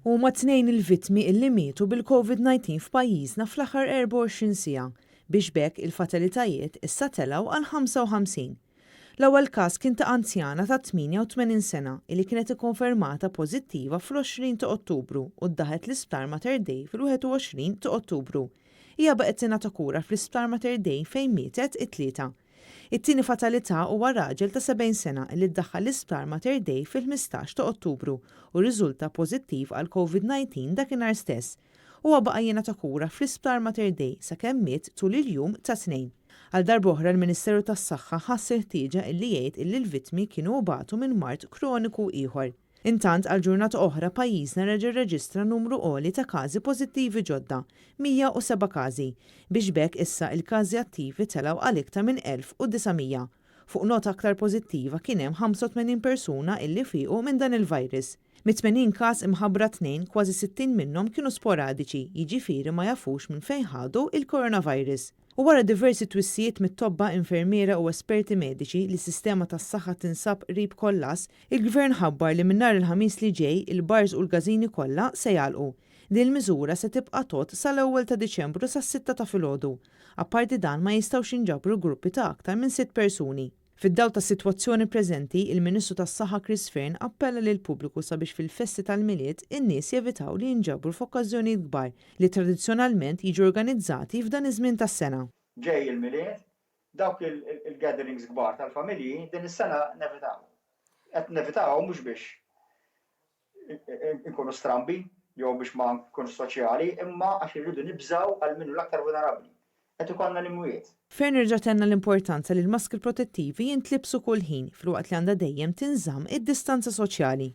Huma 2 il-vittmi illi mietu bil-COVID-19 f'pajjiżna fl-aħħar 24 siegħa biex bekk il-fatalitajiet issa telgħu għal 55. L-ewwel każ kien ta' anzjana ta' 88 sena li kienet ikkonfermata pożittiva fl-20 ta' Ottubru u ddaħlet l-Isptar Mater Dei fil-21 ta' Ottubru. Hija baqgħet tingħata kura fl-Isptar Mater Dei fejn mietet it-tlieta. It-tieni fatalità huwa raġel ta' 70 sena li ddaħħal l-Isptar Mater Dei fil-15 ta' Ottubru u riżulta pożittiv għal COVID-19 dakinhar stess. Huwa baqa' jingħata kura fl-Isptar Mater Dei sakemm miet tul il-jum ta' tnejn. Għal darb'oħra l-Ministeru tas-Saħħa ħass il-ħtieġa illi jgħid illi l-vittmi kienu batu minn mard kroniku ieħor. Intant għal ġurnata oħra pajjiżna reġa' rreġistra numru għoli ta' każi pożittivi ġodda, 107 każi, biex bekk issa il-każi attivi telgħu għal iktar minn 1900. Fuq nota aktar pożittiva kien hemm 85 persuna illi fiequ minn dan il-virus. Mit-80 każ imħabbra 2 kważi 60 minnhom kienu sporadiċi, jiġifieri ma jafux minn fejn ħadu il-coronavirus. U wara diversi twissijiet mit-tobba infermiera u esperti mediċi li s-sistema tas-saħħa tinsab qrib kollas, il-Gvern ħabbar li minn nhar il-ħamis li ġej il-bars u l-gażini kollha se jagħlqu. Din il-miżura se tibqa' tot sal-ewwel ta' Diċembru sas-6 ta' filgħodu. Apparti dan ma jistgħux jinġabru gruppi ta' aktar minn 6 persuni. Fid-dawl tas-sitwazzjoni preżenti, il-Ministru tas-Saħħa Chris Fearne appella lil pubbliku sabiex fil-festi tal-miliet in-nies jevitaw li jinġabru f'okkażjonijiet kbar li tradizzjonalment jiġu organizzati f'dan iż-żmien tas-sena. Ġej il-miliet, dawk il-gatherings kbar tal-familji din is-sena nevitaw. Qed nevitaw mhux biex inkunu strambi jew biex ma nkunux soċjali, imma għax irridu nibżgħu għal minnu l-aktar vulnerabbli. Qed ikollna l-imwiet. Fearne irġa' tenna l-importanza li l-maski protettivi jintlibsu kull ħin filwaqt li għandha dejjem tinżamm id-distanza soċjali.